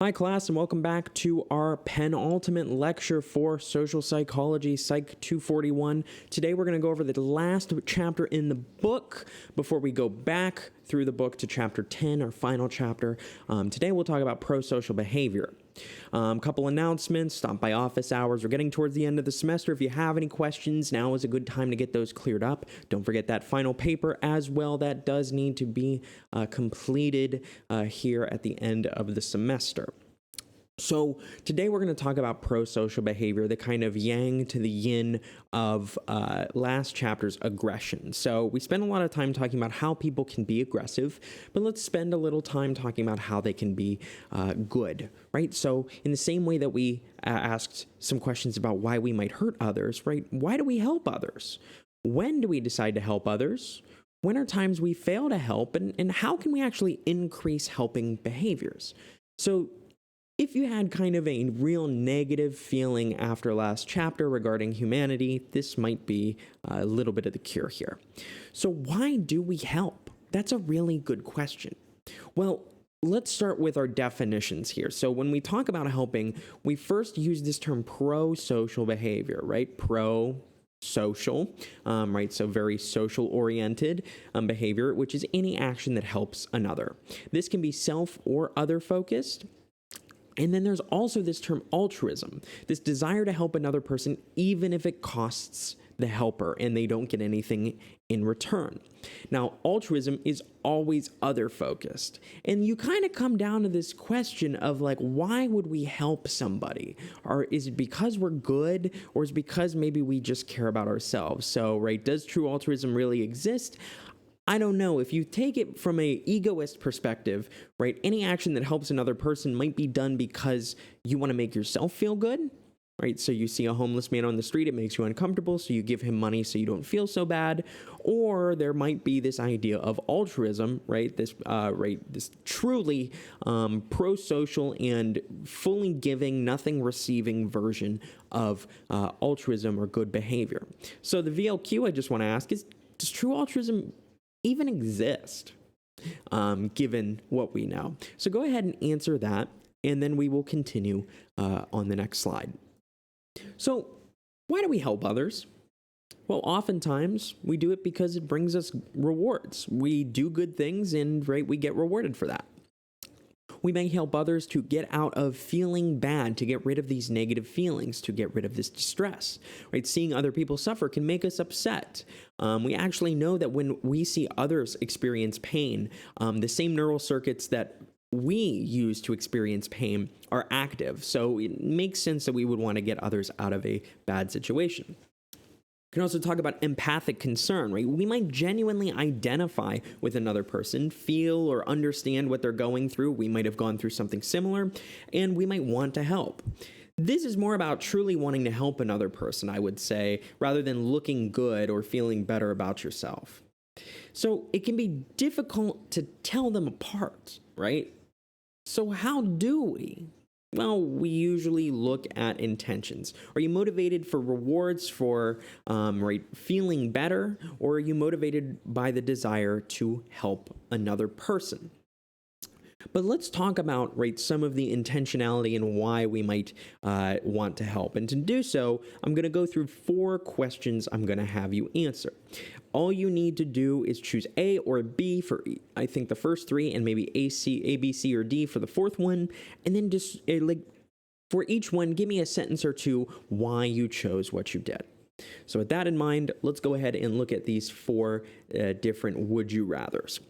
Hi class, and welcome back to our penultimate lecture for social psychology, Psych 241. Today we're going to go over the last chapter in the book before we go back through the book to chapter 10, our final chapter. Today we'll talk about prosocial behavior. Couple announcements, stop by office hours. We're getting towards the end of the semester. If you have any questions, now is a good time to get those cleared up. Don't forget that final paper as well. That does need to be completed here at the end of the semester. So today we're going to talk about prosocial behavior, the kind of yang to the yin of last chapter's aggression. So we spent a lot of time talking about how people can be aggressive, but let's spend a little time talking about how they can be good, right? So in the same way that we asked some questions about why we might hurt others, right? Why do we help others? When do we decide to help others? When are times we fail to help? And how can we actually increase helping behaviors? So if you had kind of a real negative feeling after last chapter regarding humanity, this might be a little bit of the cure here. So why do we help? That's a really good question. Well, let's start with our definitions here. So when we talk about helping, we first use this term pro-social behavior, right? Pro-social, right? So very social-oriented behavior, which is any action that helps another. This can be self or other-focused. And then there's also this term altruism, this desire to help another person even if it costs the helper and they don't get anything in return. Now, altruism is always other-focused. And you kind of come down to this question of like, why would we help somebody? Or is it because we're good, or is it because maybe we just care about ourselves? So, right, does true altruism really exist? I don't know. If you take it from an egoist perspective, right, any action that helps another person might be done because you want to make yourself feel good, right? So you see a homeless man on the street, it makes you uncomfortable, so you give him money so you don't feel so bad. Or there might be this idea of altruism, right? This truly pro-social and fully giving, nothing receiving version of altruism or good behavior. So the VLQ I just want to ask is, does true altruism even exist, given what we know? So go ahead and answer that, and then we will continue on the next slide. So why do we help others? Well, oftentimes we do it because it brings us rewards. We do good things and, right, we get rewarded for that. We may help others to get out of feeling bad, to get rid of these negative feelings, to get rid of this distress, right? Seeing other people suffer can make us upset. We actually know that when we see others experience pain, the same neural circuits that we use to experience pain are active. So it makes sense that we would want to get others out of a bad situation. We can also talk about empathic concern, right? We might genuinely identify with another person, feel or understand what they're going through. We might have gone through something similar, and we might want to help. This is more about truly wanting to help another person, I would say, rather than looking good or feeling better about yourself. So it can be difficult to tell them apart, right? So how do we? Well, we usually look at intentions. Are you motivated for rewards, for feeling better, or are you motivated by the desire to help another person? But let's talk about, some of the intentionality and why we might want to help. And to do so, I'm going to go through 4 questions I'm going to have you answer. All you need to do is choose A or B for, I think, the first 3, and maybe A, B, C, or D for the 4th one. And then just, for each one, give me a sentence or 2 why you chose what you did. So with that in mind, let's go ahead and look at these 4 different would you rathers.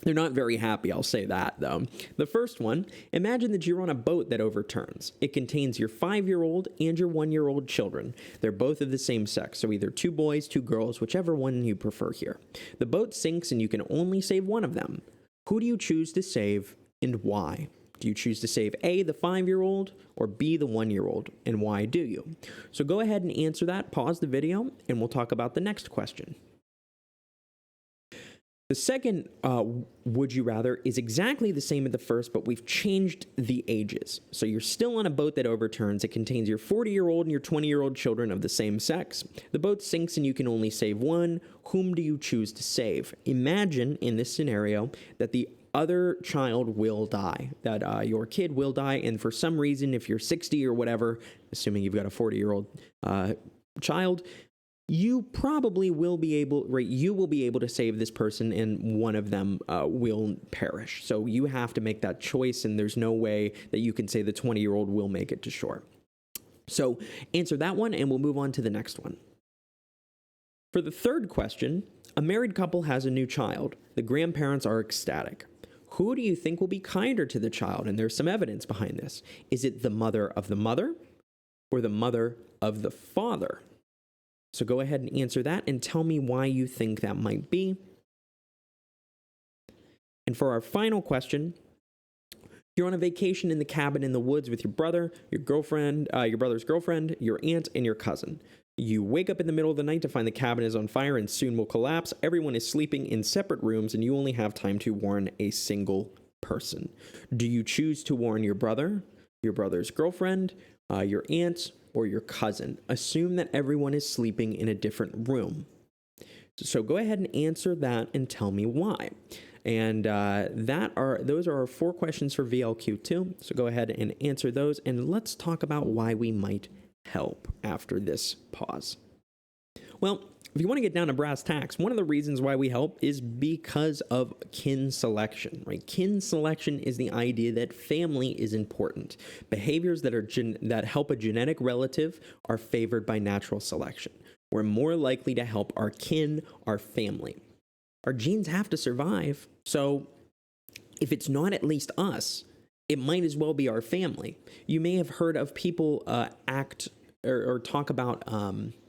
They're not very happy, I'll say that, though. The first one, imagine that you're on a boat that overturns. It contains your 5-year-old and your 1-year-old children. They're both of the same sex, so either 2 boys, 2 girls, whichever one you prefer here. The boat sinks and you can only save one of them. Who do you choose to save and why? Do you choose to save A, the 5-year-old, or B, the 1-year-old, and why do you? So go ahead and answer that, pause the video, and we'll talk about the next question. The second would you rather is exactly the same as the first, but we've changed the ages. So you're still on a boat that overturns. It contains your 40-year-old and your 20-year-old children of the same sex. The boat sinks and you can only save one. Whom do you choose to save? Imagine in this scenario that the other child will die, that your kid will die. And for some reason, if you're 60 or whatever, assuming you've got a 40-year-old child, you probably will be able, right? You will be able to save this person, and one of them will perish. So you have to make that choice, and there's no way that you can say the 20-year-old will make it to shore. So answer that one, and we'll move on to the next one. For the third question, a married couple has a new child. The grandparents are ecstatic. Who do you think will be kinder to the child? And there's some evidence behind this. Is it the mother of the mother or the mother of the father? So go ahead and answer that and tell me why you think that might be. And for our final question, you're on a vacation in the cabin in the woods with your brother, your girlfriend, your brother's girlfriend, your aunt, and your cousin. You wake up in the middle of the night to find the cabin is on fire and soon will collapse. Everyone is sleeping in separate rooms, and you only have time to warn a single person. Do you choose to warn your brother, your brother's girlfriend, your aunt, or your cousin? Assume that everyone is sleeping in a different room. So go ahead and answer that and tell me why. And those are our 4 questions for VLQ2. So go ahead and answer those, and let's talk about why we might help after this pause. Well, if you want to get down to brass tacks, one of the reasons why we help is because of kin selection, right? Kin selection is the idea that family is important. Behaviors that help a genetic relative are favored by natural selection. We're more likely to help our kin, our family. Our genes have to survive, so if it's not at least us, it might as well be our family. You may have heard of people act or talk about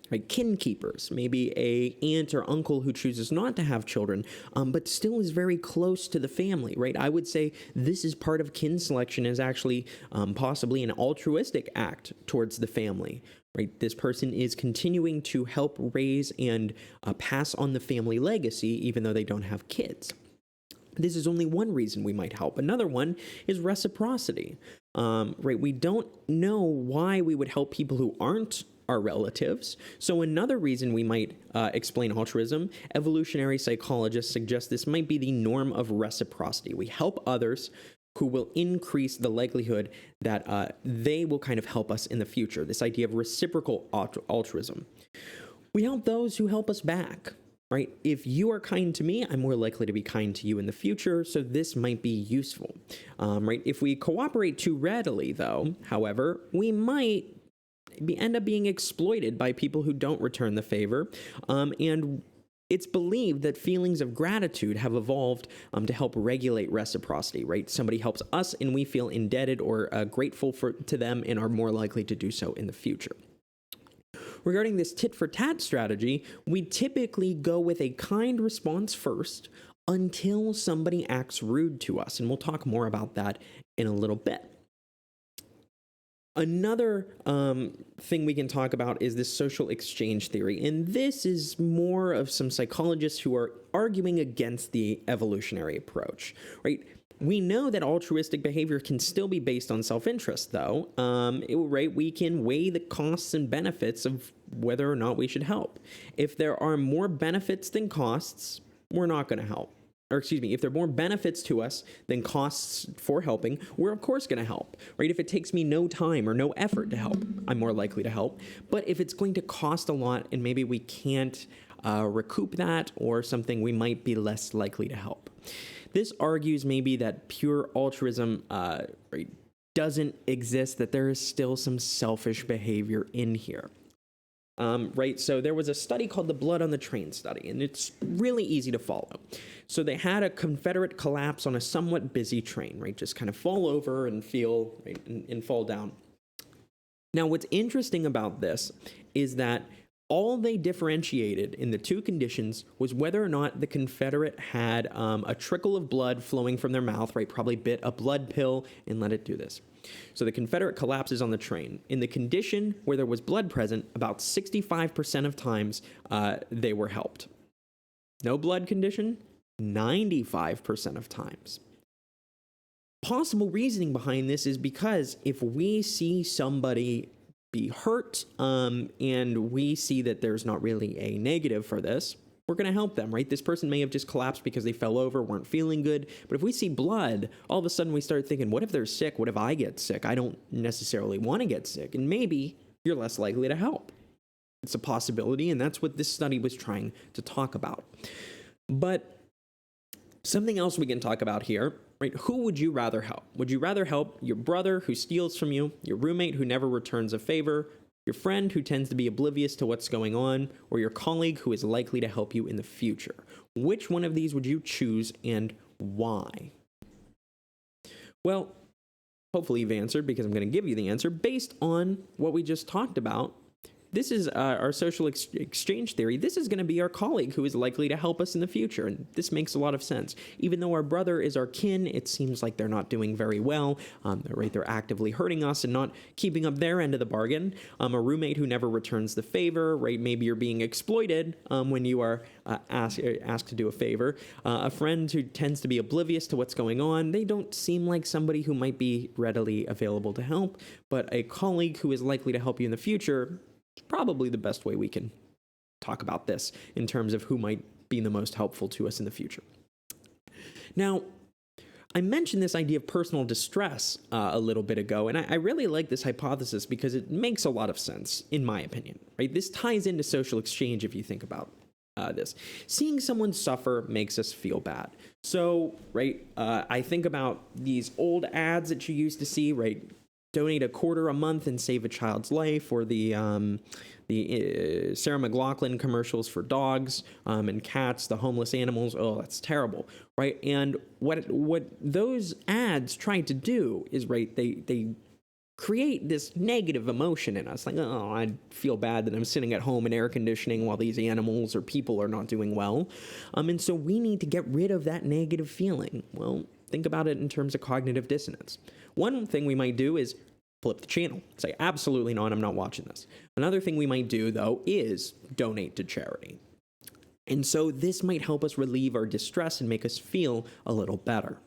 like kin keepers, maybe a aunt or uncle who chooses not to have children, but still is very close to the family, right? I would say this is part of kin selection, is actually possibly an altruistic act towards the family, right? This person is continuing to help raise and pass on the family legacy, even though they don't have kids. This is only one reason we might help. Another one is reciprocity, right? We don't know why we would help people who aren't our relatives. So another reason we might explain altruism, evolutionary psychologists suggest this might be the norm of reciprocity. We help others who will increase the likelihood that they will kind of help us in the future. This idea of reciprocal altruism. We help those who help us back. Right? If you are kind to me, I'm more likely to be kind to you in the future, so this might be useful. Right? If we cooperate too readily, though, however, we might end up being exploited by people who don't return the favor, and it's believed that feelings of gratitude have evolved to help regulate reciprocity, right? Somebody helps us and we feel indebted or grateful to them and are more likely to do so in the future. Regarding this tit-for-tat strategy, we typically go with a kind response first until somebody acts rude to us, and we'll talk more about that in a little bit. Another thing we can talk about is this social exchange theory, and this is more of some psychologists who are arguing against the evolutionary approach, right? We know that altruistic behavior can still be based on self-interest, though. Right? We can weigh the costs and benefits of whether or not we should help. If there are more benefits than costs, we're not going to help. Or excuse me, if there are more benefits to us than costs for helping, we're of course going to help, right? If it takes me no time or no effort to help, I'm more likely to help. But if it's going to cost a lot and maybe we can't recoup that or something, we might be less likely to help. This argues maybe that pure altruism doesn't exist, that there is still some selfish behavior in here. Right, so there was a study called the Blood on the Train study, and it's really easy to follow. So they had a Confederate collapse on a somewhat busy train, right, just kind of fall over and and fall down. Now, what's interesting about this is that all they differentiated in the two conditions was whether or not the Confederate had a trickle of blood flowing from their mouth, right, probably bit a blood pill and let it do this. So the Confederate collapses on the train. In the condition where there was blood present, about 65% of times they were helped. No blood condition, 95% of times. Possible reasoning behind this is because if we see somebody be hurt and we see that there's not really a negative for this, we're going to help them, right? This person may have just collapsed because they fell over, weren't feeling good. But if we see blood, all of a sudden we start thinking, what if they're sick? What if I get sick? I don't necessarily want to get sick. And maybe you're less likely to help. It's a possibility, and that's what this study was trying to talk about. But something else we can talk about here, right? Who would you rather help? Would you rather help your brother who steals from you, your roommate who never returns a favor, your friend who tends to be oblivious to what's going on, or your colleague who is likely to help you in the future? Which one of these would you choose and why? Well, hopefully you've answered, because I'm going to give you the answer based on what we just talked about. This is our social exchange theory. This is going to be our colleague who is likely to help us in the future, and this makes a lot of sense. Even though our brother is our kin, it seems like they're not doing very well. Right, they're actively hurting us and not keeping up their end of the bargain. A roommate who never returns the favor, right? Maybe you're being exploited when you are asked to do a favor. A friend who tends to be oblivious to what's going on. They don't seem like somebody who might be readily available to help, but a colleague who is likely to help you in the future. Probably the best way we can talk about this in terms of who might be the most helpful to us in the future. Now, I mentioned this idea of personal distress a little bit ago, and I really like this hypothesis because it makes a lot of sense, in my opinion. Right? This ties into social exchange if you think about this. Seeing someone suffer makes us feel bad. So, right, I think about these old ads that you used to see, right? Donate $0.25 a month and save a child's life, or the Sarah McLachlan commercials for dogs and cats, the homeless animals. Oh, that's terrible, right? And what those ads try to do is, right, they create this negative emotion in us, like, oh, I feel bad that I'm sitting at home in air conditioning while these animals or people are not doing well. And so we need to get rid of that negative feeling. Well, think about it in terms of cognitive dissonance. One thing we might do is flip the channel. Say, absolutely not, I'm not watching this. Another thing we might do, though, is donate to charity. And so this might help us relieve our distress and make us feel a little better.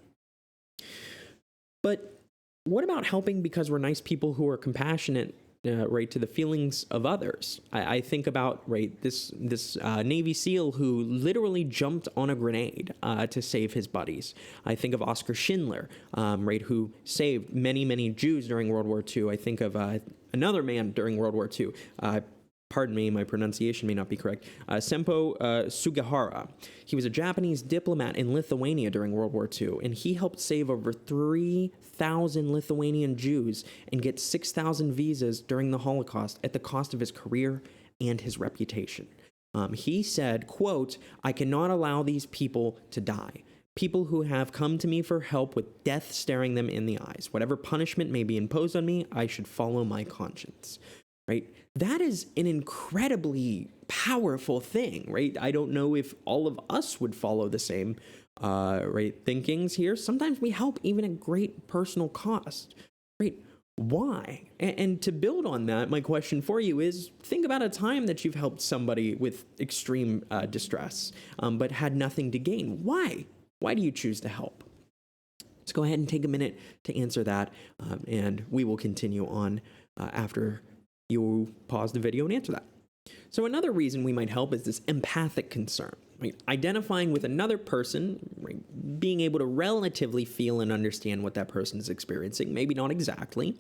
But what about helping because we're nice people who are compassionate, right, to the feelings of others? I think about, right, this Navy SEAL who literally jumped on a grenade to save his buddies. I think of Oskar Schindler, right, who saved many, many Jews during World War II. I think of another man during World War II. Pardon me, my pronunciation may not be correct. Sempo Sugihara. He was a Japanese diplomat in Lithuania during World War II, and he helped save over 3,000 Lithuanian Jews and get 6,000 visas during the Holocaust at the cost of his career and his reputation. He said, quote, "I cannot allow these people to die. People who have come to me for help with death staring them in the eyes. Whatever punishment may be imposed on me, I should follow my conscience." Right? That is an incredibly powerful thing, right? I don't know if all of us would follow the same, right, thinkings here. Sometimes we help even at great personal cost, right? Why? And to build on that, my question for you is, think about a time that you've helped somebody with extreme distress, but had nothing to gain. Why? Why do you choose to help? Let's go ahead and take a minute to answer that, and we will continue on after you pause the video and answer that. So another reason we might help is this empathic concern, right? Identifying with another person, right? Being able to relatively feel and understand what that person is experiencing, maybe not exactly.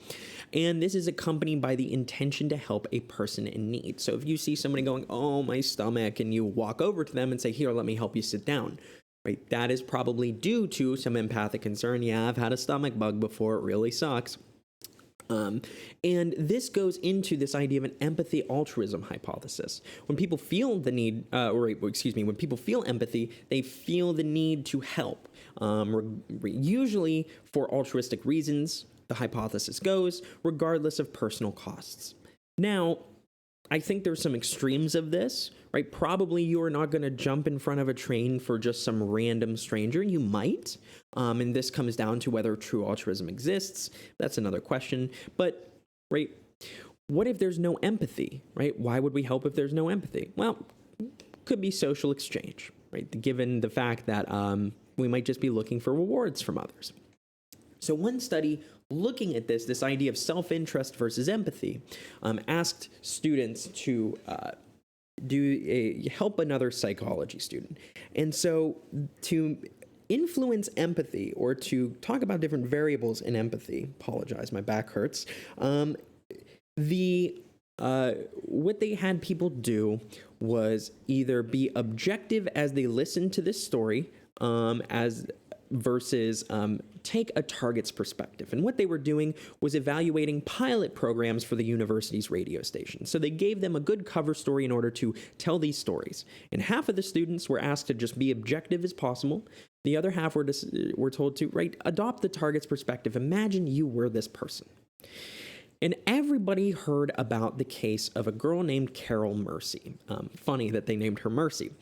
And this is accompanied by the intention to help a person in need. So if you see somebody going, "Oh, my stomach," and you walk over to them and say, "Here, let me help you sit down," right? That is probably due to some empathic concern. Yeah, I've had a stomach bug before. It really sucks. And this goes into this idea of an empathy altruism hypothesis. When people feel the need, when people feel empathy, they feel the need to help, usually for altruistic reasons, the hypothesis goes, regardless of personal costs. Now, I think there's some extremes of this, right? Probably you are not going to jump in front of a train for just some random stranger. You might, and this comes down to whether true altruism exists. That's another question. But, right, what if there's no empathy, right? Why would we help if there's no empathy? Well, could be social exchange, right? Given the fact that we might just be looking for rewards from others. So one study looking at this idea of self-interest versus empathy, asked students to help another psychology student. And so to influence empathy, or to talk about different variables in empathy, apologize, my back hurts, what they had people do was either be objective as they listened to this story, versus take a target's perspective. And what they were doing was evaluating pilot programs for the university's radio station. So they gave them a good cover story in order to tell these stories. And half of the students were asked to just be objective as possible. The other half were told to adopt the target's perspective. Imagine you were this person. And everybody heard about the case of a girl named Carol Mercy. Funny that they named her Mercy.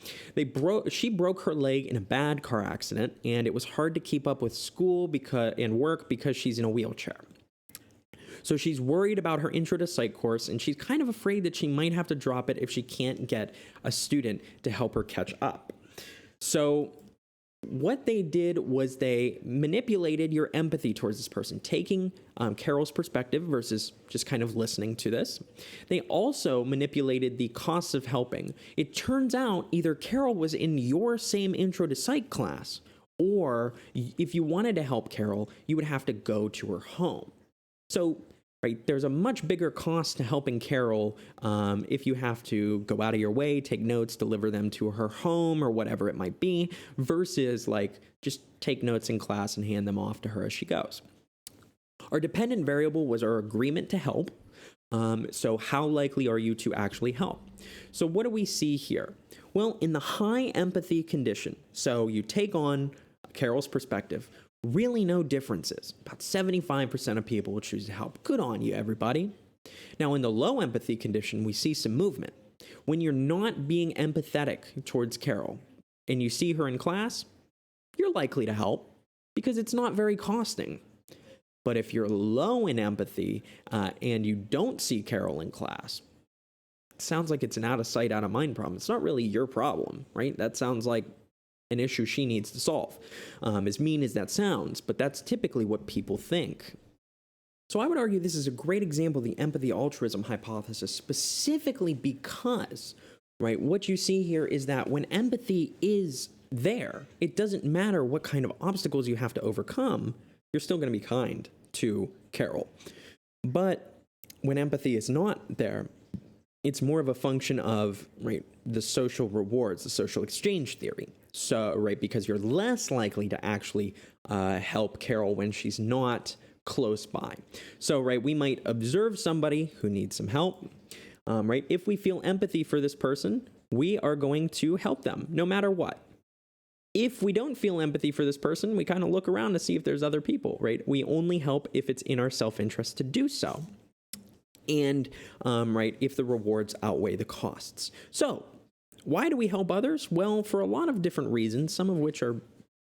She broke her leg in a bad car accident, and it was hard to keep up with school and work because she's in a wheelchair. So she's worried about her intro to psych course, and she's kind of afraid that she might have to drop it if she can't get a student to help her catch up. So what they did was they manipulated your empathy towards this person, taking Carol's perspective versus just kind of listening to this. They also manipulated the costs of helping. It turns out either Carol was in your same intro to psych class, or if you wanted to help Carol, you would have to go to her home. So there's a much bigger cost to helping Carol if you have to go out of your way, take notes, deliver them to her home or whatever it might be, versus just take notes in class and hand them off to her as she goes. Our dependent variable was our agreement to help. So how likely are you to actually help? So what do we see here? Well, in the high empathy condition, so you take on Carol's perspective, really no differences. About 75% of people will choose to help. Good on you, everybody. Now, in the low empathy condition, we see some movement. When you're not being empathetic towards Carol and you see her in class, you're likely to help because it's not very costing. But if you're low in empathy and you don't see Carol in class, it sounds like it's an out of sight, out of mind problem. It's not really your problem, right? That sounds like an issue she needs to solve. As mean as that sounds, but that's typically what people think. So I would argue this is a great example of the empathy altruism hypothesis, specifically because, what you see here is that when empathy is there, it doesn't matter what kind of obstacles you have to overcome, you're still going to be kind to Carol. But when empathy is not there, it's more of a function of, the social rewards, the social exchange theory. So, because you're less likely to actually help Carol when she's not close by. So, we might observe somebody who needs some help, If we feel empathy for this person, we are going to help them, no matter what. If we don't feel empathy for this person, we kind of look around to see if there's other people, We only help if it's in our self-interest to do so. And, if the rewards outweigh the costs. So, why do we help others? Well, for a lot of different reasons, some of which are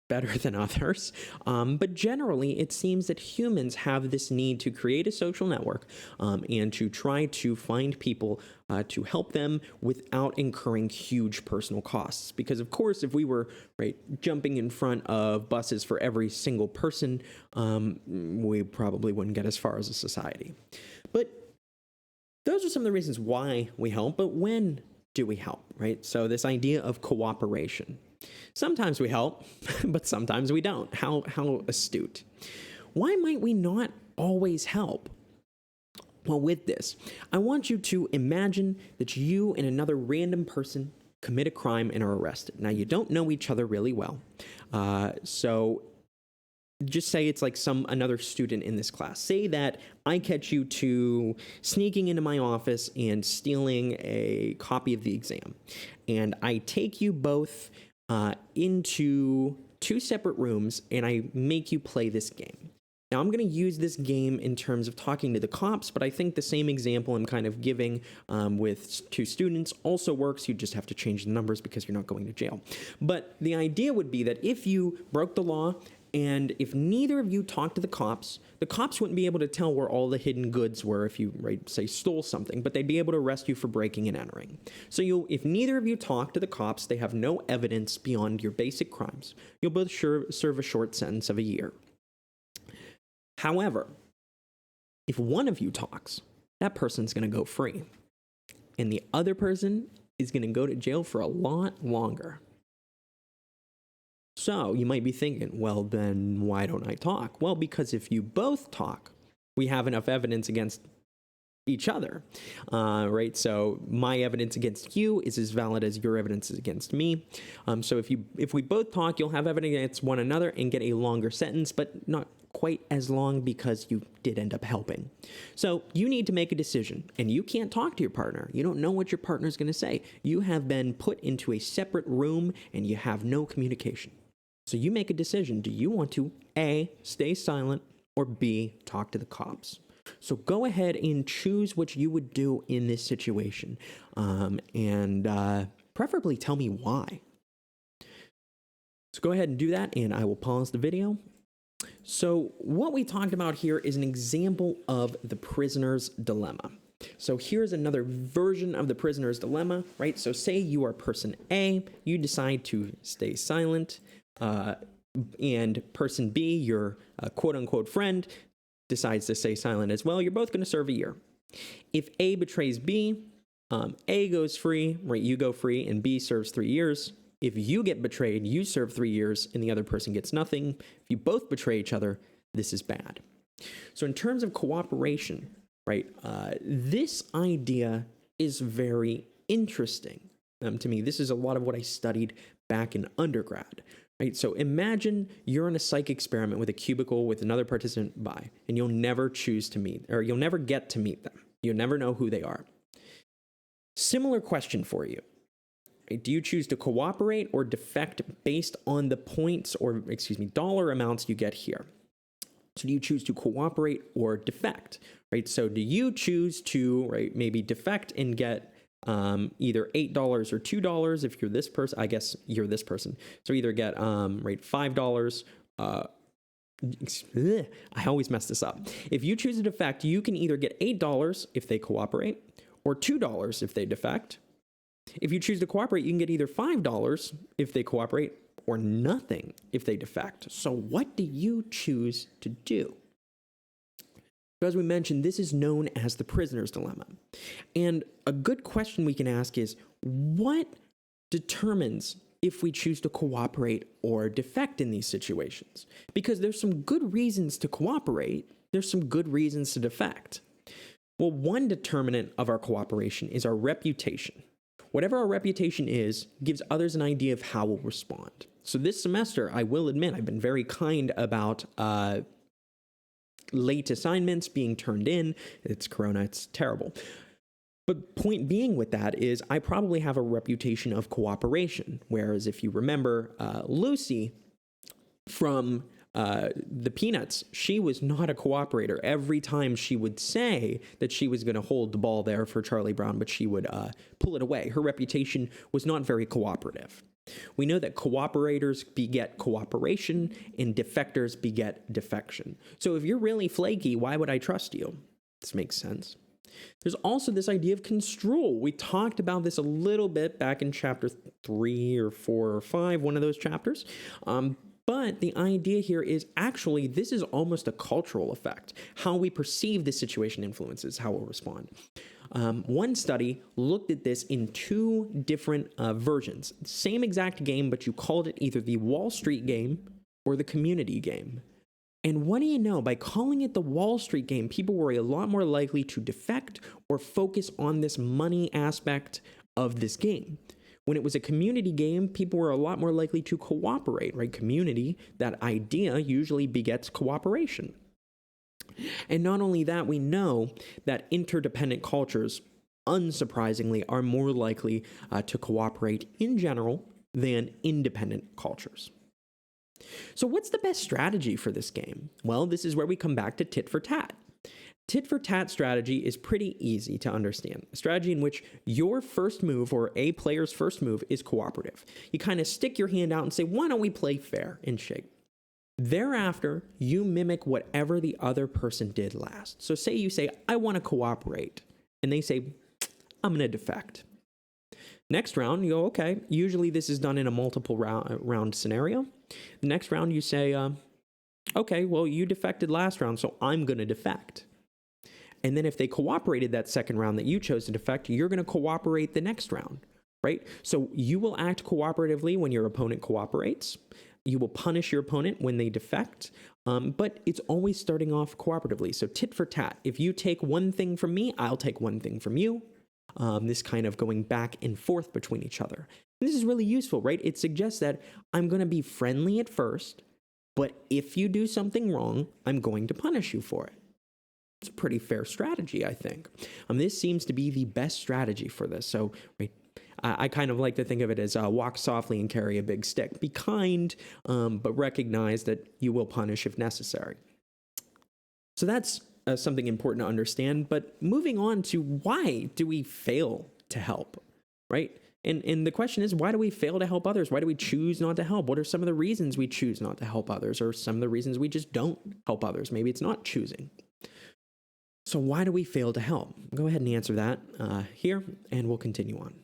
better than others. But generally, it seems that humans have this need to create a social network and to try to find people to help them without incurring huge personal costs. Because, of course, if we were jumping in front of buses for every single person, we probably wouldn't get as far as a society. But those are some of the reasons why we help. But when do we help, So this idea of cooperation. Sometimes we help, but sometimes we don't. How astute. Why might we not always help? Well, with this, I want you to imagine that you and another random person commit a crime and are arrested. Now, you don't know each other really well. So just say it's another student in this class. Say that I catch you sneaking into my office and stealing a copy of the exam. And I take you both into two separate rooms and I make you play this game. Now, I'm going to use this game in terms of talking to the cops, but I think the same example I'm kind of giving with two students also works. You just have to change the numbers because you're not going to jail. But the idea would be that if you broke the law, and if neither of you talked to the cops wouldn't be able to tell where all the hidden goods were if you, say, stole something, but they'd be able to arrest you for breaking and entering. So if neither of you talk to the cops, they have no evidence beyond your basic crimes. You'll both serve a short sentence of a year. However, if one of you talks, that person's going to go free. And the other person is going to go to jail for a lot longer. So you might be thinking, well, then why don't I talk? Well, because if you both talk, we have enough evidence against each other, right? So my evidence against you is as valid as your evidence is against me. So if we both talk, you'll have evidence against one another and get a longer sentence, but not quite as long because you did end up helping. So you need to make a decision, and you can't talk to your partner. You don't know what your partner's going to say. You have been put into a separate room and you have no communication. So you make a decision. Do you want to A, stay silent, or B, talk to the cops? So go ahead and choose what you would do in this situation, and preferably tell me why. So go ahead and do that, and I will pause the video. So what we talked about here is an example of the prisoner's dilemma. So here's another version of the prisoner's dilemma, right? So say you are person A, you decide to stay silent, and person B, your quote-unquote friend, decides to stay silent as well. You're both going to serve a year. If A betrays B, A goes free, right? You go free, and B serves 3 years. If you get betrayed, you serve 3 years, and the other person gets nothing. If you both betray each other, this is bad. So in terms of cooperation, right, this idea is very interesting to me. This is a lot of what I studied back in undergrad. Right, so imagine you're in a psych experiment with a cubicle with another participant by, and you'll never choose to meet, or you'll never get to meet them. You'll never know who they are. Similar question for you. Right, do you choose to cooperate or defect based on the points or, dollar amounts you get here? So do you choose to cooperate or defect? Right, so do you choose to, right, maybe defect and get either $8 or $2 if you're this person? I guess you're this person. So either get right, $5. I always mess this up. If you choose to defect, you can either get $8 if they cooperate or $2 if they defect. If you choose to cooperate, you can get either $5 if they cooperate or nothing if they defect. So what do you choose to do? So as we mentioned, this is known as the prisoner's dilemma. And a good question we can ask is, what determines if we choose to cooperate or defect in these situations? Because there's some good reasons to cooperate. There's some good reasons to defect. Well, one determinant of our cooperation is our reputation. Whatever our reputation is, gives others an idea of how we'll respond. So this semester, I will admit, I've been very kind about late assignments being turned in. It's Corona, it's terrible. But point being with that is I probably have a reputation of cooperation. Whereas if you remember Lucy from the Peanuts, she was not a cooperator. Every time she would say that she was going to hold the ball there for Charlie Brown, but she would pull it away. Her reputation was not very cooperative. We know that cooperators beget cooperation and defectors beget defection. So if you're really flaky, why would I trust you? This makes sense. There's also this idea of construal. We talked about this a little bit back in chapter 3 or 4 or 5, one of those chapters. But the idea here is actually this is almost a cultural effect. How we perceive the situation influences how we'll respond. One study looked at this in 2 different versions. Same exact game, but you called it either the Wall Street game or the community game. And what do you know? By calling it the Wall Street game, people were a lot more likely to defect or focus on this money aspect of this game. When it was a community game, people were a lot more likely to cooperate, right? Community, that idea usually begets cooperation. And not only that, we know that interdependent cultures, unsurprisingly, are more likely to cooperate in general than independent cultures. So what's the best strategy for this game? Well, this is where we come back to tit for tat. Tit for tat strategy is pretty easy to understand. A strategy in which your first move or a player's first move is cooperative. You kind of stick your hand out and say, why don't we play fair and shake? Thereafter, you mimic whatever the other person did last. So say you say, I want to cooperate. And they say, I'm going to defect. Next round, you go, okay. Usually this is done in a multiple round scenario. The next round you say, okay, well, you defected last round, so I'm going to defect. And then if they cooperated that second round that you chose to defect, you're going to cooperate the next round. right? So you will act cooperatively when your opponent cooperates. You will punish your opponent when they defect, but it's always starting off cooperatively. So tit for tat. If you take one thing from me, I'll take one thing from you. This kind of going back and forth between each other. And this is really useful, right? It suggests that I'm going to be friendly at first, but if you do something wrong, I'm going to punish you for it. It's a pretty fair strategy, I think. This seems to be the best strategy for this. So, right, I kind of like to think of it as walk softly and carry a big stick. Be kind, but recognize that you will punish if necessary. So that's something important to understand. But moving on to why do we fail to help, right? And the question is, why do we fail to help others? Why do we choose not to help? What are some of the reasons we choose not to help others, or some of the reasons we just don't help others? Maybe it's not choosing. So why do we fail to help? Go ahead and answer that here, and we'll continue on.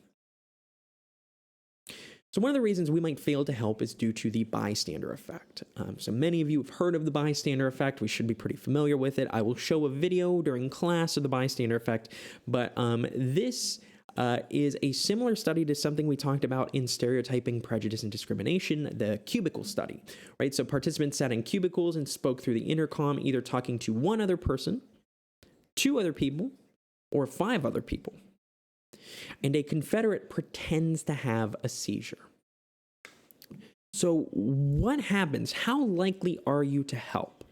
So one of the reasons we might fail to help is due to the bystander effect. So many of you have heard of the bystander effect. We should be pretty familiar with it. I will show a video during class of the bystander effect, but this is a similar study to something we talked about in stereotyping, prejudice, and discrimination, the cubicle study, right? So participants sat in cubicles and spoke through the intercom, either talking to one other person, 2 other people, or 5 other people. And a Confederate pretends to have a seizure. So what happens? How likely are you to help?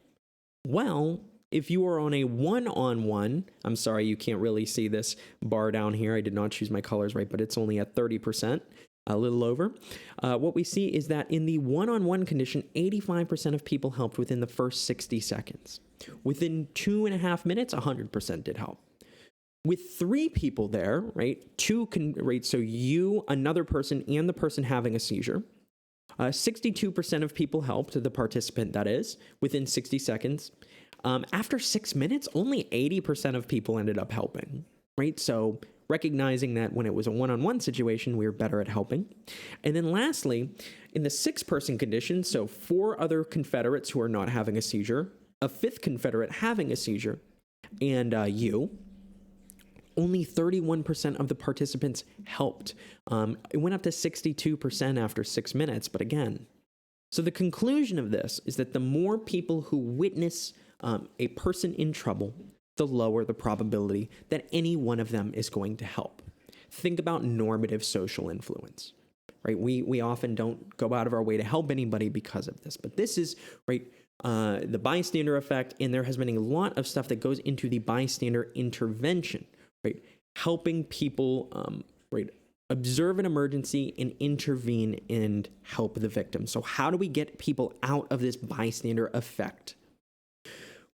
Well, if you are on a one-on-one, I'm sorry, you can't really see this bar down here. I did not choose my colors right, but it's only at 30%, a little over. What we see is that in the one-on-one condition, 85% of people helped within the first 60 seconds. Within 2.5 minutes, 100% did help. With 3 people there, right, so you, another person, and the person having a seizure, 62% of people helped, the participant that is, within 60 seconds. After 6 minutes, only 80% of people ended up helping, right? So recognizing that when it was a one-on-one situation, we were better at helping. And then lastly, in the 6-person condition, so 4 other Confederates who are not having a seizure, a 5th Confederate having a seizure, and you, only 31% of the participants helped. It went up to 62% after 6 minutes, but again. So the conclusion of this is that the more people who witness a person in trouble, the lower the probability that any one of them is going to help. Think about normative social influence, right? We often don't go out of our way to help anybody because of this, but this is, right, the bystander effect, and there has been a lot of stuff that goes into the bystander intervention, right? Helping people, right, observe an emergency and intervene and help the victim. So how do we get people out of this bystander effect?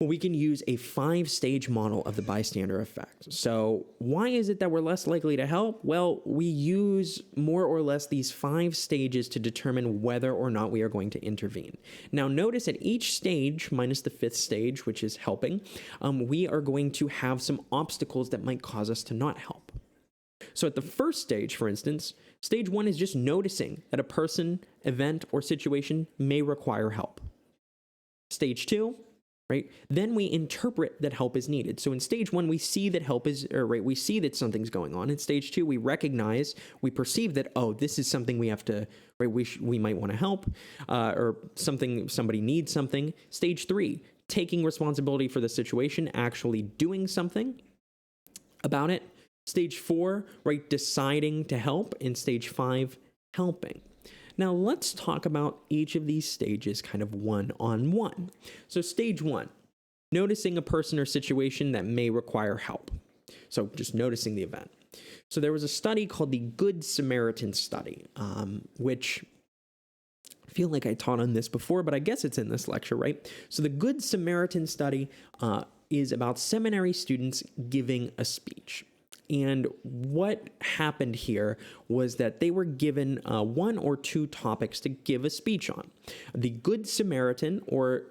Well, we can use a 5-stage model of the bystander effect. So why is it that we're less likely to help? Well, we use more or less these 5 stages to determine whether or not we are going to intervene. Now, notice at each stage, minus the 5th stage, which is helping, we are going to have some obstacles that might cause us to not help. So at the first stage, for instance, stage 1 is just noticing that a person, event, or situation may require help. Stage 2, right? Then we interpret that help is needed. So in stage 1, we see that we see that something's going on. In stage 2, we perceive that, oh, this is something we have to, right? We might want to help, or somebody needs something. Stage 3, taking responsibility for the situation, actually doing something about it. Stage 4, right, deciding to help. And stage 5, helping. Now, let's talk about each of these stages kind of one-on-one. So stage 1, noticing a person or situation that may require help. So just noticing the event. So there was a study called the Good Samaritan study, which I feel like I taught on this before, but I guess it's in this lecture, right? So the Good Samaritan study is about seminary students giving a speech. And what happened here was that they were given 1 or 2 topics to give a speech on. The Good Samaritan, or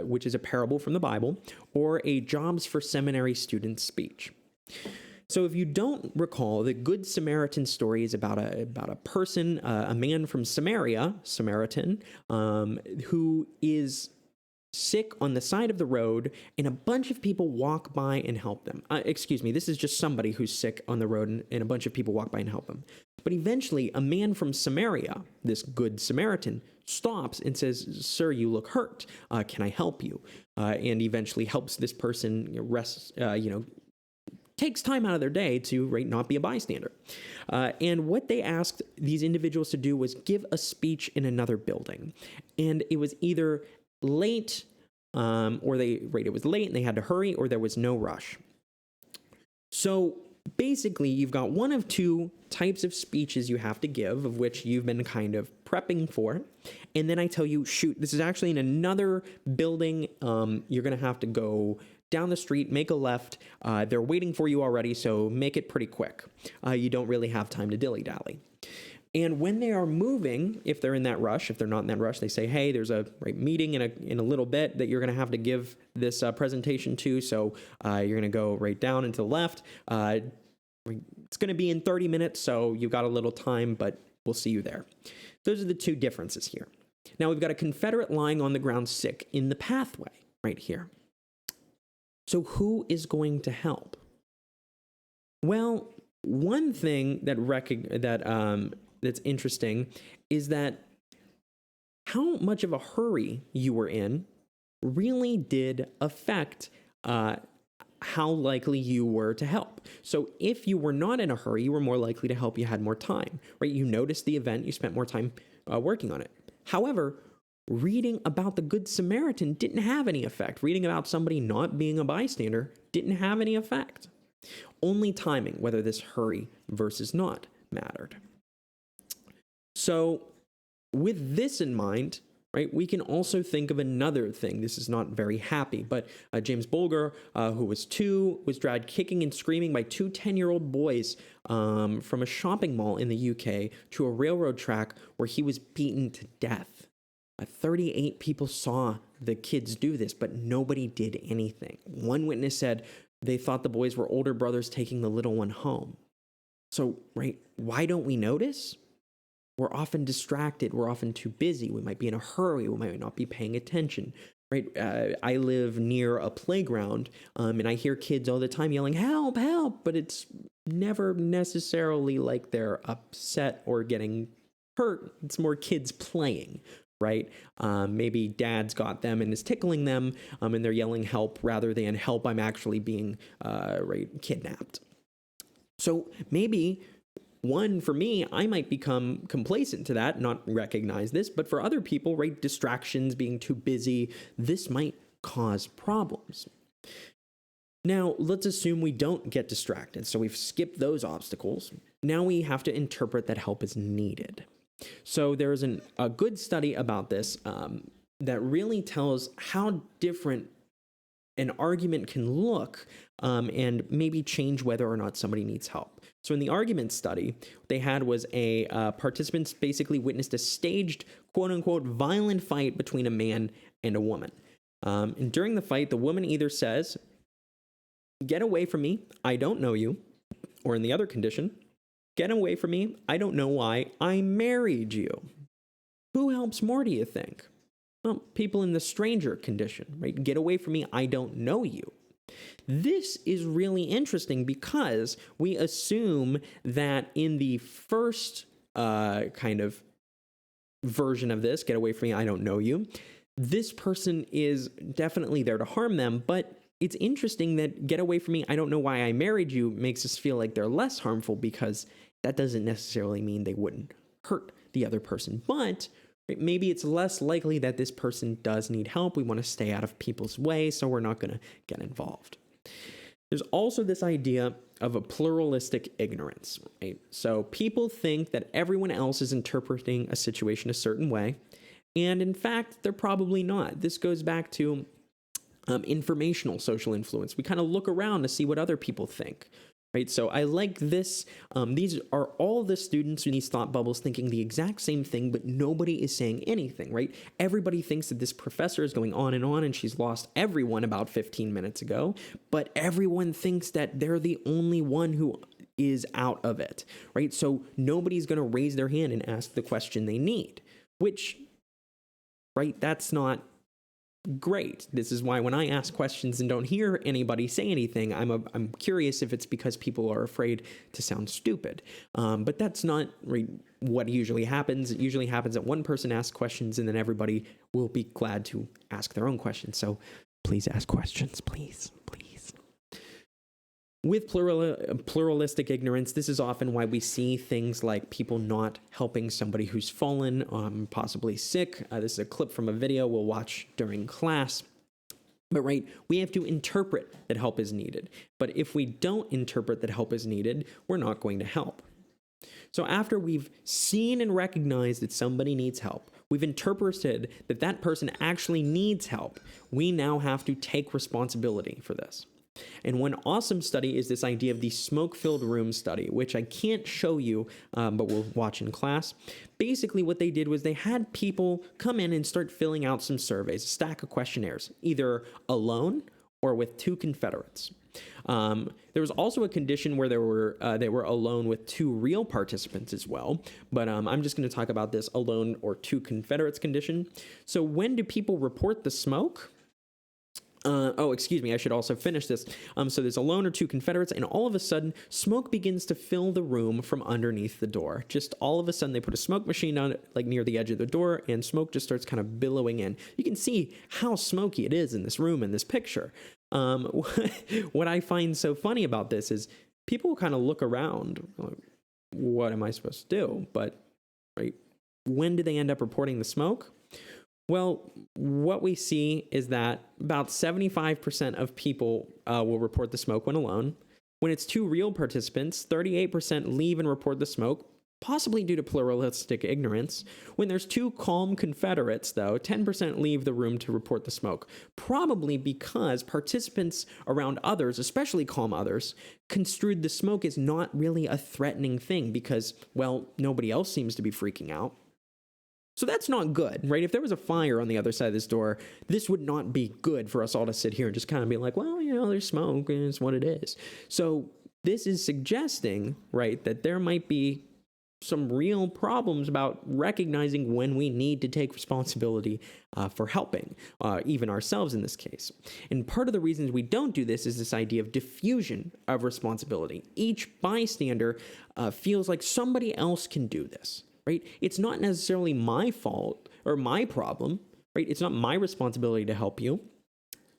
which is a parable from the Bible, or a Jobs for Seminary Students speech. So if you don't recall, the Good Samaritan story is about a person, a man from Samaria, Samaritan, who is sick on the side of the road, and a bunch of people walk by and help them. Excuse me, this is just somebody who's sick on the road, and a bunch of people walk by and help them. But eventually, a man from Samaria, this good Samaritan, stops and says, "Sir, you look hurt. Can I help you?" And eventually helps this person rest, takes time out of their day to not be a bystander. And what they asked these individuals to do was give a speech in another building. And it was either late, it was late and they had to hurry, or there was no rush. So basically, you've got one of two types of speeches you have to give, of which you've been kind of prepping for. And then I tell you, shoot, this is actually in another building. You're going to have to go down the street, make a left. They're waiting for you already, so make it pretty quick. You don't really have time to dilly-dally. And when they are moving, if they're in that rush, if they're not in that rush, they say, "Hey, there's a meeting in a little bit that you're going to have to give this presentation to, so you're going to go right down and to the left. It's going to be in 30 minutes, so you've got a little time, but we'll see you there." Those are the two differences here. Now, we've got a Confederate lying on the ground sick in the pathway right here. So who is going to help? Well, one thing that's interesting is that how much of a hurry you were in really did affect how likely you were to help. So if you were not in a hurry, you were more likely to help, you had more time, right? You noticed the event, you spent more time working on it. However, reading about the Good Samaritan didn't have any effect. Reading about somebody not being a bystander didn't have any effect. Only timing, whether this hurry versus not, mattered. So with this in mind, right, we can also think of another thing. This is not very happy, but James Bulger, who was 2, was dragged kicking and screaming by 2 10-year-old boys from a shopping mall in the UK to a railroad track where he was beaten to death. 38 people saw the kids do this, but nobody did anything. One witness said they thought the boys were older brothers taking the little one home. So, right, why don't we notice? We're often distracted. We're often too busy. We might be in a hurry. We might not be paying attention, right? I live near a playground, and I hear kids all the time yelling, "Help, help," but it's never necessarily like they're upset or getting hurt. It's more kids playing, right? Maybe dad's got them and is tickling them, and they're yelling help rather than help, I'm actually being kidnapped. So maybe for me, I might become complacent to that, not recognize this, but for other people, right, distractions, being too busy, this might cause problems. Now, let's assume we don't get distracted. So we've skipped those obstacles. Now we have to interpret that help is needed. So there's a good study about this that really tells how different an argument can look and maybe change whether or not somebody needs help. So in the argument study, what they had was participants basically witnessed a staged, quote unquote, violent fight between a man and a woman. And during the fight, the woman either says, "Get away from me, I don't know you," or in the other condition, "Get away from me, I don't know why I married you." Who helps more, do you think? Well, people in the stranger condition, right? "Get away from me, I don't know you." This is really interesting because we assume that in the first kind of version of this, "Get away from me, I don't know you," this person is definitely there to harm them, but it's interesting that "Get away from me, I don't know why I married you" makes us feel like they're less harmful, because that doesn't necessarily mean they wouldn't hurt the other person. But maybe it's less likely that this person does need help. We want to stay out of people's way, so we're not going to get involved. There's also this idea of a pluralistic ignorance, right? So people think that everyone else is interpreting a situation a certain way, and in fact, they're probably not. This goes back to informational social influence. We kind of look around to see what other people think, right? So I like this. These are all the students in these thought bubbles thinking the exact same thing, but nobody is saying anything, right? Everybody thinks that this professor is going on and she's lost everyone about 15 minutes ago, but everyone thinks that they're the only one who is out of it, right? So nobody's going to raise their hand and ask the question they need, which, right, that's not great. This is why when I ask questions and don't hear anybody say anything, I'm curious if it's because people are afraid to sound stupid. But that's not what usually happens. It usually happens that one person asks questions and then everybody will be glad to ask their own questions. So please ask questions, please. With pluralistic ignorance, this is often why we see things like people not helping somebody who's fallen, possibly sick. This is a clip from a video we'll watch during class. But we have to interpret that help is needed. But if we don't interpret that help is needed, we're not going to help. So after we've seen and recognized that somebody needs help, we've interpreted that that person actually needs help, we now have to take responsibility for this. And one awesome study is this idea of the smoke-filled room study, which I can't show you, but we'll watch in class. Basically, what they did was they had people come in and start filling out some surveys, a stack of questionnaires, either alone or with two Confederates. There was also a condition where they were alone with two real participants as well, but I'm just going to talk about this alone or two Confederates condition. So when do people report the smoke? Excuse me, I should also finish this. So there's alone or two Confederates, and all of a sudden, smoke begins to fill the room from underneath the door. Just all of a sudden, they put a smoke machine on it, like near the edge of the door, and smoke just starts kind of billowing in. You can see how smoky it is in this room, in this picture. What I find so funny about this is people kind of look around, like, what am I supposed to do? But, when do they end up reporting the smoke? Well, what we see is that about 75% of people will report the smoke when alone. When it's two real participants, 38% leave and report the smoke, possibly due to pluralistic ignorance. When there's two calm Confederates, though, 10% leave the room to report the smoke, probably because participants around others, especially calm others, construed the smoke as not really a threatening thing because, well, nobody else seems to be freaking out. So that's not good, right? If there was a fire on the other side of this door, this would not be good for us all to sit here and just kind of be like, well, there's smoke and it's what it is. So this is suggesting, that there might be some real problems about recognizing when we need to take responsibility for helping, even ourselves in this case. And part of the reasons we don't do this is this idea of diffusion of responsibility. Each bystander feels like somebody else can do this. It's not necessarily my fault or my problem, It's not my responsibility to help you.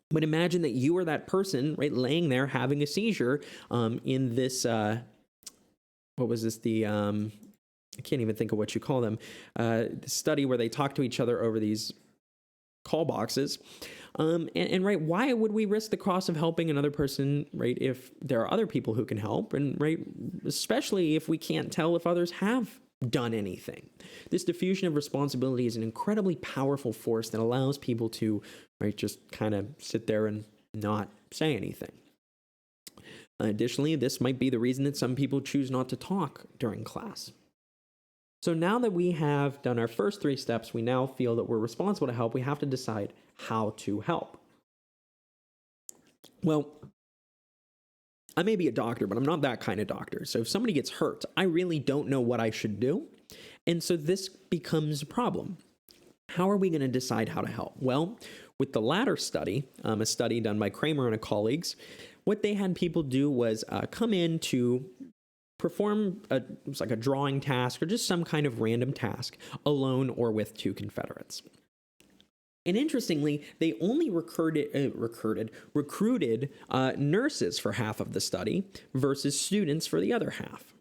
But imagine that you are that person, laying there having a seizure in this, what was this, I can't even think of what you call them, the study where they talk to each other over these call boxes. Why would we risk the cost of helping another person, if there are other people who can help, and especially if we can't tell if others have done anything. This diffusion of responsibility is an incredibly powerful force that allows people to just kind of sit there and not say anything. Additionally, this might be the reason that some people choose not to talk during class. So now that we have done our first three steps, we now feel that we're responsible to help. We have to decide how to help. Well, I may be a doctor, but I'm not that kind of doctor. So if somebody gets hurt, I really don't know what I should do. And so this becomes a problem. How are we going to decide how to help? Well, with the latter study, a study done by Kramer and colleagues, what they had people do was come in to perform it was like a drawing task or just some kind of random task alone or with two Confederates. And interestingly, they only recruited nurses for half of the study versus students for the other half.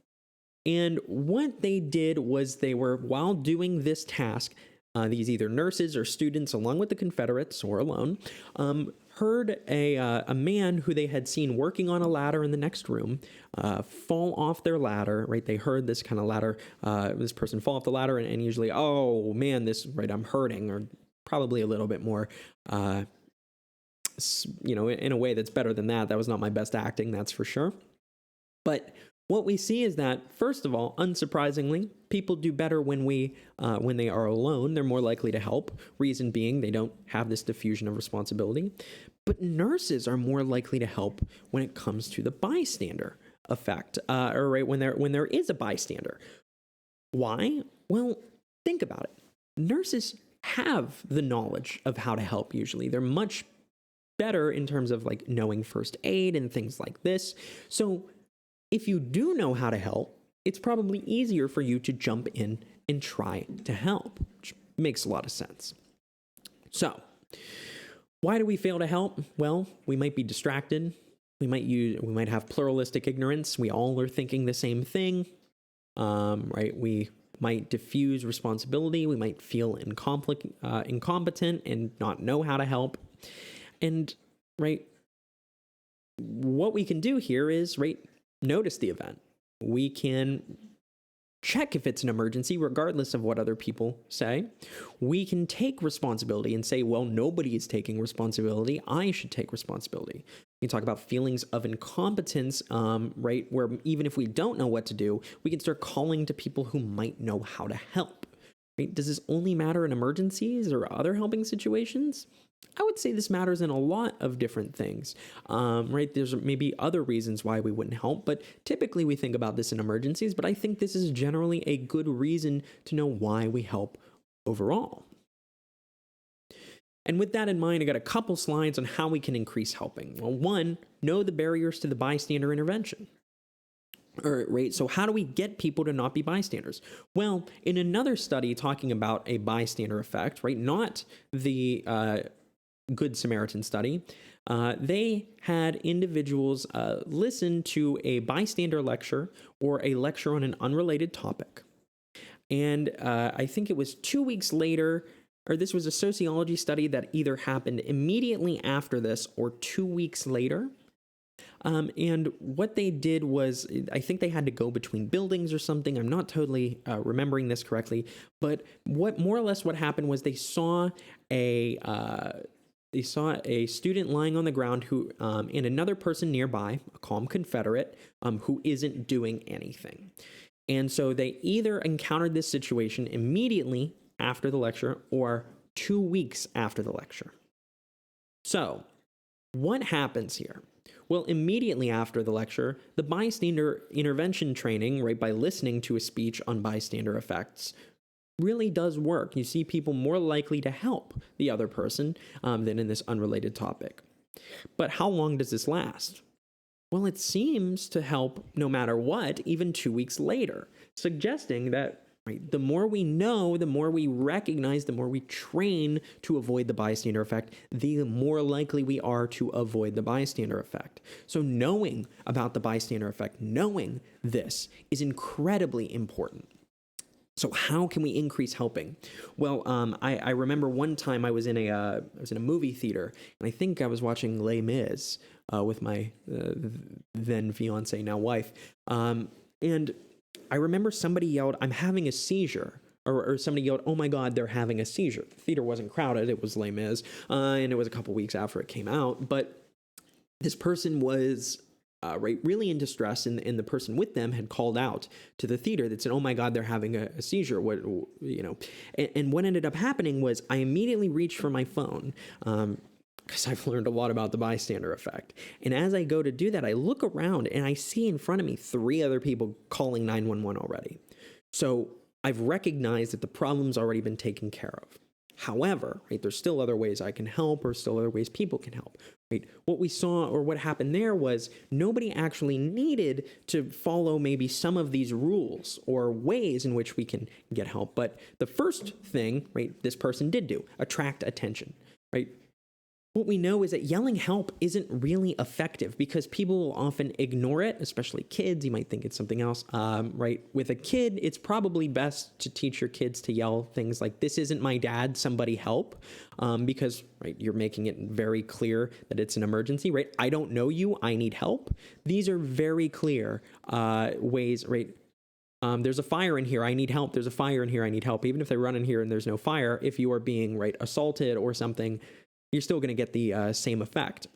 And what they did was while doing this task, these either nurses or students, along with the Confederates or alone, heard a man who they had seen working on a ladder in the next room fall off their ladder, They heard this kind of ladder, this person fall off the ladder and usually, oh man, I'm hurting, or probably a little bit more, in a way that's better than that. That was not my best acting, that's for sure. But what we see is that, first of all, unsurprisingly, people do better when they are alone. They're more likely to help. Reason being, they don't have this diffusion of responsibility. But nurses are more likely to help when it comes to the bystander effect, when there is a bystander. Why? Well, think about it. Nurses have the knowledge of how to help usually. They're much better in terms of like knowing first aid and things like this. So if you do know how to help, it's probably easier for you to jump in and try to help, which makes a lot of sense. So why do we fail to help? Well, we might be distracted. We might have pluralistic ignorance. We all are thinking the same thing, right? We might diffuse responsibility. We might feel incompetent and not know how to help. And, right, what we can do here is, right, notice the event. We can check if it's an emergency, regardless of what other people say. We can take responsibility and say, well, nobody is taking responsibility. I should take responsibility. We can talk about feelings of incompetence, right, where even if we don't know what to do, we can start calling to people who might know how to help. Right? Does this only matter in emergencies or other helping situations? I would say this matters in a lot of different things, right? There's maybe other reasons why we wouldn't help, but typically we think about this in emergencies, but I think this is generally a good reason to know why we help overall. And with that in mind, I got a couple slides on how we can increase helping. Well, one, know the barriers to the bystander intervention. Right, so how do we get people to not be bystanders? Well, in another study talking about a bystander effect, right, not the Good Samaritan study, they had individuals listen to a bystander lecture or a lecture on an unrelated topic. And I think it was 2 weeks later, or this was a sociology study that either happened immediately after this or 2 weeks later. And what they did was, I think they had to go between buildings or something. I'm not totally remembering this correctly, but more or less what happened was they saw a student lying on the ground who and another person nearby, a calm Confederate, who isn't doing anything. And so they either encountered this situation immediately after the lecture or 2 weeks after the lecture. So what happens here? Well, immediately after the lecture, the bystander intervention training, right, by listening to a speech on bystander effects, really does work. You see people more likely to help the other person than in this unrelated topic. But how long does this last? Well, it seems to help no matter what, even 2 weeks later, suggesting that right, the more we know, the more we recognize, the more we train to avoid the bystander effect, the more likely we are to avoid the bystander effect. So knowing about the bystander effect, knowing this is incredibly important. So how can we increase helping? Well, I remember one time I was in a movie theater, and I think I was watching Les Mis with my then fiance, now wife, and I remember somebody yelled, "I'm having a seizure," or somebody yelled, "Oh my God, they're having a seizure." The theater wasn't crowded; it was Les Mis, and it was a couple weeks after it came out. But this person was really in distress, and the person with them had called out to the theater that said, "Oh my God, they're having a seizure." What And what ended up happening was I immediately reached for my phone. Because I've learned a lot about the bystander effect. And as I go to do that, I look around and I see in front of me 3 other people calling 911 already. So I've recognized that the problem's already been taken care of. However, right, there's still other ways I can help or still other ways people can help. Right? What we saw or what happened there was nobody actually needed to follow maybe some of these rules or ways in which we can get help. But the first thing, right, this person did do, attract attention, right? What we know is that yelling help isn't really effective because people will often ignore it, especially kids. You might think it's something else, right? With a kid, it's probably best to teach your kids to yell things like, "This isn't my dad, somebody help," because, right, you're making it very clear that it's an emergency, right? "I don't know you, I need help." These are very clear ways, right? There's a fire in here, I need help. There's a fire in here, I need help. Even if they run in here and there's no fire, if you are being, right, assaulted or something, you're still going to get the same effect.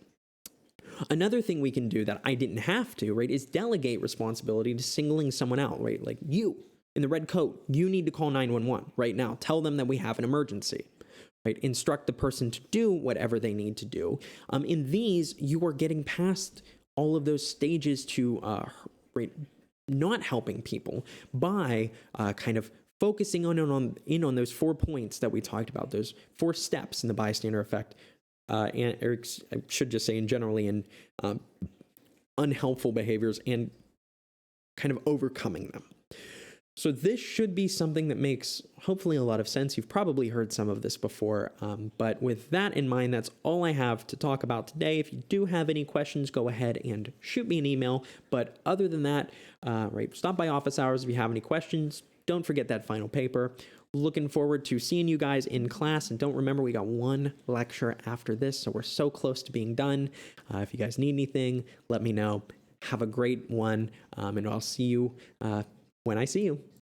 Another thing we can do that I didn't have to, right, is delegate responsibility to singling someone out, right? Like, you in the red coat, you need to call 911 right now. Tell them that we have an emergency, right? Instruct the person to do whatever they need to do. In these, you are getting past all of those stages to right, not helping people by kind of focusing on those 4 points that we talked about, those 4 steps in the bystander effect, or I should just say in generally in unhelpful behaviors and kind of overcoming them. So this should be something that makes hopefully a lot of sense. You've probably heard some of this before, but with that in mind, that's all I have to talk about today. If you do have any questions, go ahead and shoot me an email. But other than that, stop by office hours if you have any questions. Don't forget that final paper. Looking forward to seeing you guys in class. And don't remember, we got 1 lecture after this, so we're so close to being done. If you guys need anything, let me know. Have a great one, and I'll see you when I see you.